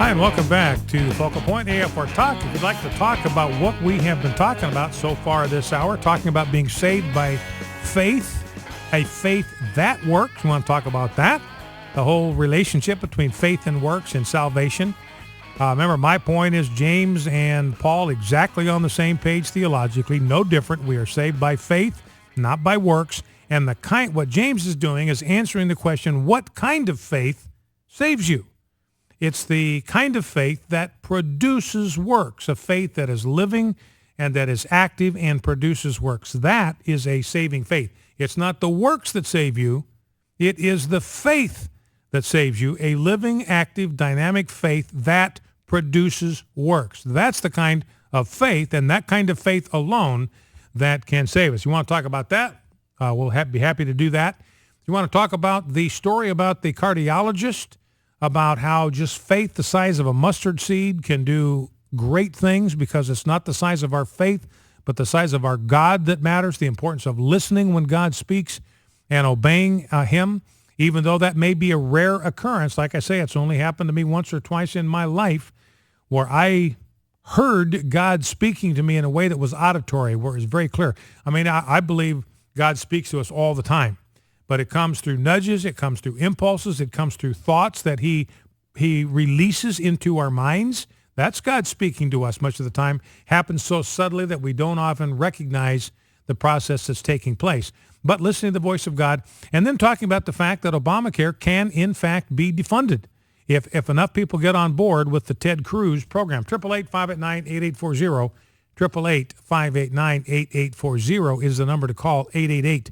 Hi, and welcome back to Focal Point AFR Talk. If you'd like to talk about what we have been talking about so far this hour, talking about being saved by faith, a faith that works. We want to talk about that, the whole relationship between faith and works and salvation. Remember, my point is James and Paul exactly on the same page theologically, no different. We are saved by faith, not by works. And what James is doing is answering the question, what kind of faith saves you? It's the kind of faith that produces works, a faith that is living and that is active and produces works. That is a saving faith. It's not the works that save you. It is the faith that saves you, a living, active, dynamic faith that produces works. That's the kind of faith, and that kind of faith alone that can save us. You want to talk about that? We'll be happy to do that. You want to talk about the story about the cardiologist, about how just faith the size of a mustard seed can do great things because it's not the size of our faith, but the size of our God that matters, the importance of listening when God speaks and obeying him, even though that may be a rare occurrence. Like I say, it's only happened to me once or twice in my life where I heard God speaking to me in a way that was auditory, where it was very clear. I mean, I believe God speaks to us all the time. But it comes through nudges, it comes through impulses, it comes through thoughts that he releases into our minds. That's God speaking to us much of the time. Happens so subtly that we don't often recognize the process that's taking place. But listening to the voice of God, and then talking about the fact that Obamacare can, in fact, be defunded if enough people get on board with the Ted Cruz program. 888-589-8840, 888-589-8840 is the number to call, 888-589-8840.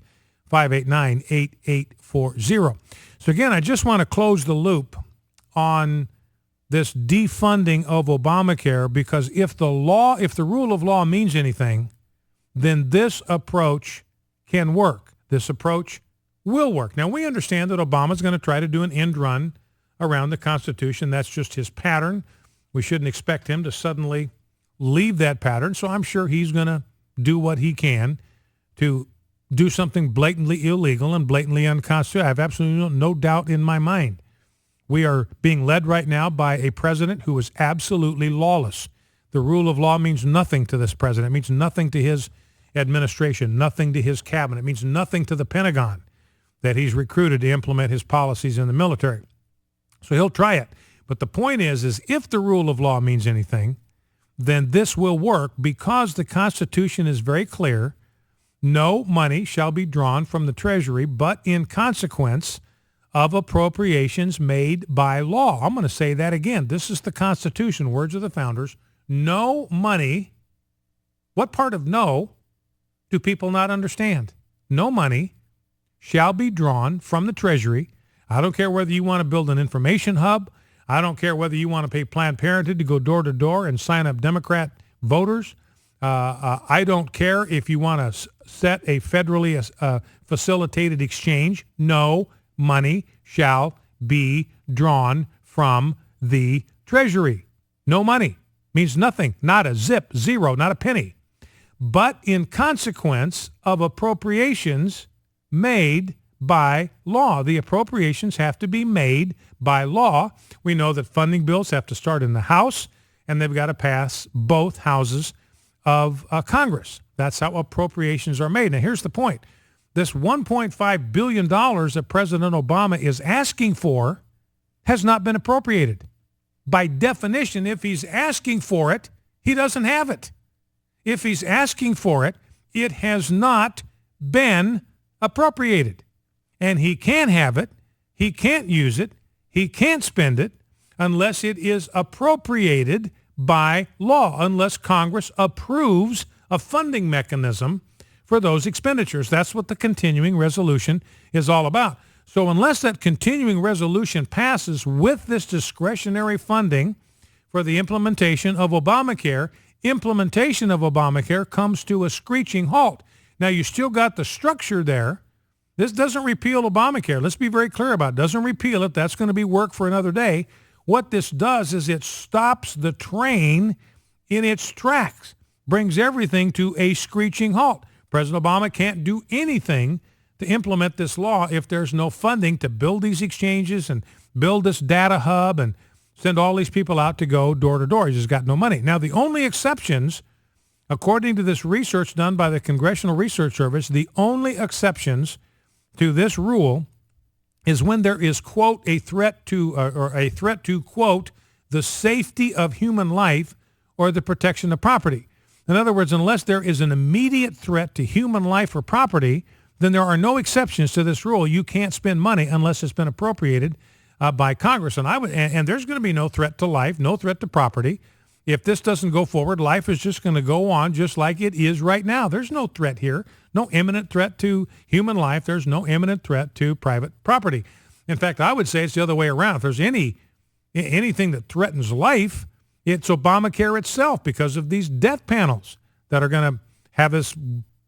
So again, I just want to close the loop on this defunding of Obamacare, because if the rule of law means anything, then this approach can work. This approach will work. Now, we understand that Obama's going to try to do an end run around the Constitution. That's just his pattern. We shouldn't expect him to suddenly leave that pattern. So I'm sure he's going to do what he can to do something blatantly illegal and blatantly unconstitutional. I have absolutely no doubt in my mind. We are being led right now by a president who is absolutely lawless. The rule of law means nothing to this president. It means nothing to his administration, nothing to his cabinet. It means nothing to the Pentagon that he's recruited to implement his policies in the military. So he'll try it. But the point is if the rule of law means anything, then this will work because the Constitution is very clear. No money shall be drawn from the Treasury, but in consequence of appropriations made by law. I'm going to say that again. This is the Constitution, words of the founders. No money. What part of no do people not understand? No money shall be drawn from the Treasury. I don't care whether you want to build an information hub. I don't care whether you want to pay Planned Parenthood to go door to door and sign up Democrat voters. I don't care if you want to set a federally facilitated exchange. No money shall be drawn from the Treasury. No money means nothing, not a zip, zero, not a penny. But in consequence of appropriations made by law, the appropriations have to be made by law. We know that funding bills have to start in the House, and they've got to pass both houses of Congress. That's how appropriations are made. Now, here's the point. This $1.5 billion that President Obama is asking for has not been appropriated. By definition, if he's asking for it, he doesn't have it. If he's asking for it, it has not been appropriated. And he can't have it, he can't use it, he can't spend it unless it is appropriated by law, unless Congress approves a funding mechanism for those expenditures. That's what the continuing resolution is all about. So unless that continuing resolution passes with this discretionary funding for the implementation of Obamacare, implementation of Obamacare comes to a screeching halt. Now, you still got the structure there. This doesn't repeal Obamacare. Let's be very clear about it. It doesn't repeal it. That's going to be work for another day. What this does is it stops the train in its tracks, brings everything to a screeching halt. President Obama can't do anything to implement this law if there's no funding to build these exchanges and build this data hub and send all these people out to go door to door. He's just got no money. Now, the only exceptions, according to this research done by the Congressional Research Service, the only exceptions to this rule is when there is, quote, a threat to, quote, the safety of human life or the protection of property. In other words, unless there is an immediate threat to human life or property, then there are no exceptions to this rule. You can't spend money unless it's been appropriated by Congress. And there's going to be no threat to life, no threat to property. If this doesn't go forward, life is just going to go on just like it is right now. There's no threat here, no imminent threat to human life. There's no imminent threat to private property. In fact, I would say it's the other way around. If there's anything that threatens life, it's Obamacare itself, because of these death panels that are going to have this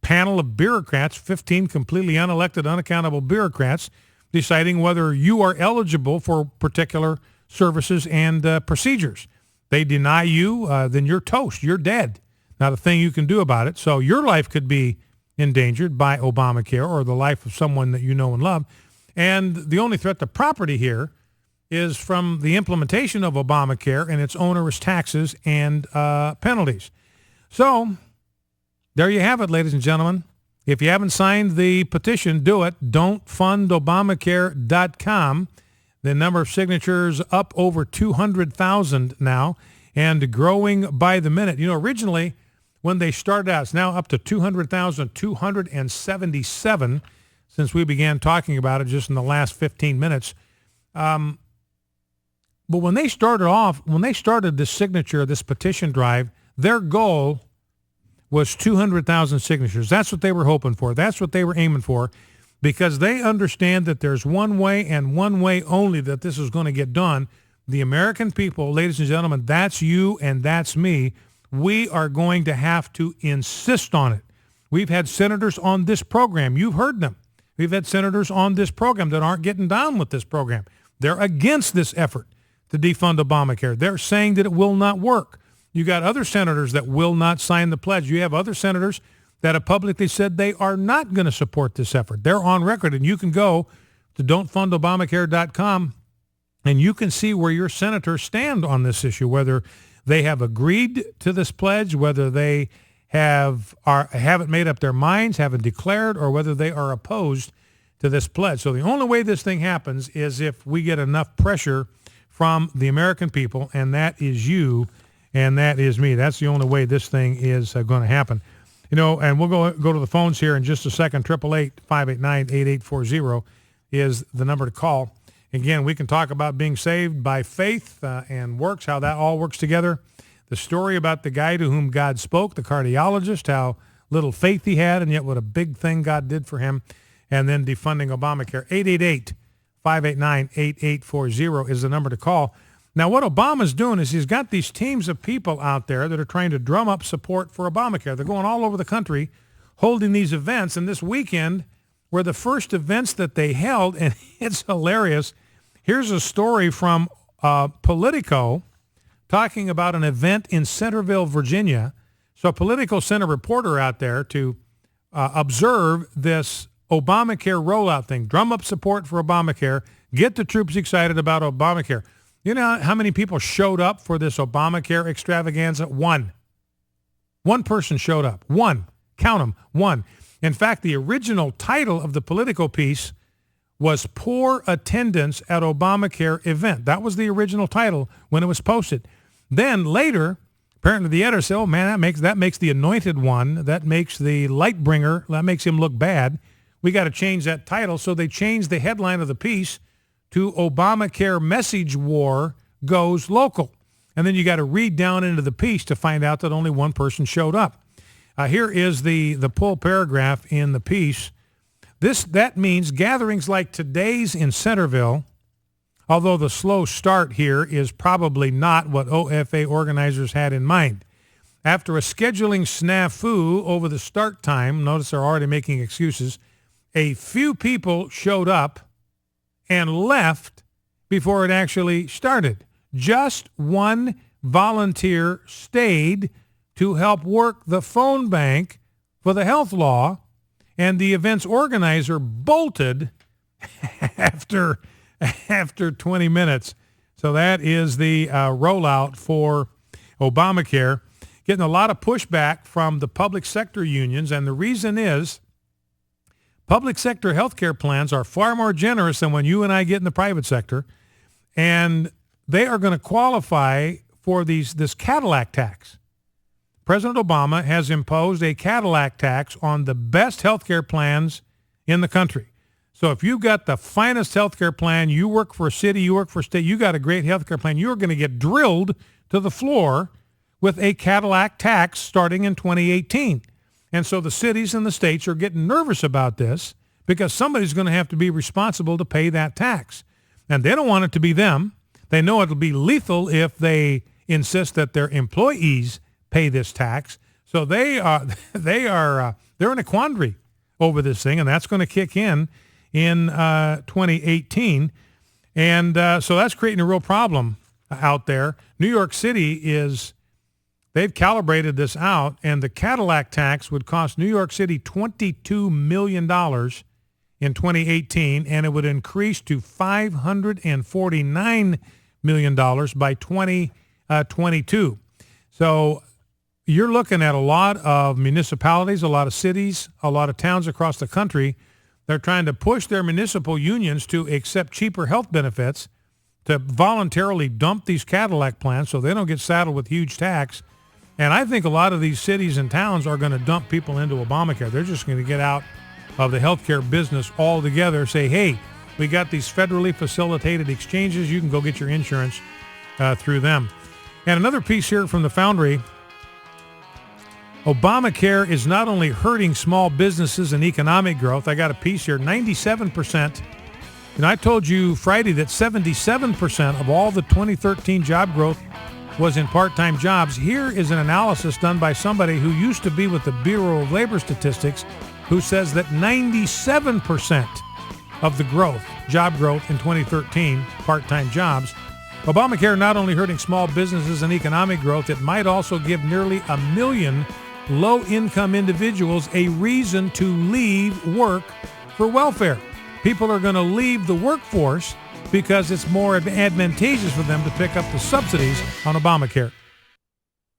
panel of bureaucrats, 15 completely unelected, unaccountable bureaucrats, deciding whether you are eligible for particular services and procedures. They deny you, then you're toast. You're dead. Not a thing you can do about it. So your life could be endangered by Obamacare or the life of someone that you know and love. And the only threat to property here is from the implementation of Obamacare and its onerous taxes and penalties. So there you have it, ladies and gentlemen. If you haven't signed the petition, do it. Don'tfundobamacare.com. The number of signatures up over 200,000 now and growing by the minute. You know, originally when they started out, it's now up to 200,277 since we began talking about it just in the last 15 minutes. But when they started this signature, this petition drive, their goal was 200,000 signatures. That's what they were hoping for. That's what they were aiming for, because they understand that there's one way and one way only that this is going to get done. The American people, ladies and gentlemen, that's you and that's me. We are going to have to insist on it. We've had senators on this program. You've heard them. We've had senators on this program that aren't getting down with this program. They're against this effort to defund Obamacare. They're saying that it will not work. You got other senators that will not sign the pledge. You have other senators that have publicly said they are not going to support this effort. They're on record, and you can go to don'tfundobamacare.com and you can see where your senators stand on this issue, whether they have agreed to this pledge, whether they haven't made up their minds, haven't declared, or whether they are opposed to this pledge. So the only way this thing happens is if we get enough pressure from the American people, and that is you and that is me. That's the only way this thing is going to happen. You know, and we'll go to the phones here in just a second. 888-589-8840 is the number to call. Again, we can talk about being saved by faith and works, how that all works together. The story about the guy to whom God spoke, the cardiologist, how little faith he had, and yet what a big thing God did for him. And then defunding Obamacare. 888-589-8840 is the number to call. Now, what Obama's doing is he's got these teams of people out there that are trying to drum up support for Obamacare. They're going all over the country holding these events. And this weekend were the first events that they held, and it's hilarious. Here's a story from Politico talking about an event in Centerville, Virginia. So Politico sent a reporter out there to observe this Obamacare rollout thing, drum up support for Obamacare, get the troops excited about Obamacare. You know how many people showed up for this Obamacare extravaganza? One person showed up. One. Count them. One. In fact, the original title of the Politico piece was Poor Attendance at Obamacare Event. That was the original title when it was posted. Then later, apparently the editor said, oh man, that makes the anointed one, that makes the light bringer, that makes him look bad. We got to change that title. So they changed the headline of the piece to Obamacare Message War Goes Local. And then you got to read down into the piece to find out that only one person showed up. Here is the full paragraph in the piece. That means gatherings like today's in Centerville, although the slow start here is probably not what OFA organizers had in mind. After a scheduling snafu over the start time, notice they're already making excuses, a few people showed up and left before it actually started. Just one volunteer stayed to help work the phone bank for the health law, and the event's organizer bolted after 20 minutes. So that is the rollout for Obamacare. Getting a lot of pushback from the public sector unions, and the reason is public sector health care plans are far more generous than when you and I get in the private sector, and they are going to qualify for this Cadillac tax. President Obama has imposed a Cadillac tax on the best health care plans in the country. So if you've got the finest health care plan, you work for a city, you work for a state, you got a great health care plan, you're going to get drilled to the floor with a Cadillac tax starting in 2018. And so the cities and the states are getting nervous about this because somebody's going to have to be responsible to pay that tax. And they don't want it to be them. They know it'll be lethal if they insist that their employees pay this tax. So they're in a quandary over this thing, and that's going to kick in 2018. And so that's creating a real problem out there. New York City they've calibrated this out, and the Cadillac tax would cost New York City $22 million in 2018, and it would increase to $549 million by 2022. So you're looking at a lot of municipalities, a lot of cities, a lot of towns across the country. They're trying to push their municipal unions to accept cheaper health benefits, to voluntarily dump these Cadillac plans so they don't get saddled with huge tax. And I think a lot of these cities and towns are going to dump people into Obamacare. They're just going to get out of the healthcare business altogether, say, hey, we got these federally facilitated exchanges. You can go get your insurance through them. And another piece here from the Foundry, Obamacare is not only hurting small businesses and economic growth. I got a piece here, 97%. And I told you Friday that 77% of all the 2013 job growth was in part-time jobs. Here is an analysis done by somebody who used to be with the Bureau of Labor Statistics, who says that 97% of the job growth in 2013, part-time jobs. Obamacare not only hurting small businesses and economic growth, it might also give nearly 1 million low-income individuals a reason to leave work for welfare. People are going to leave the workforce because it's more advantageous for them to pick up the subsidies on Obamacare.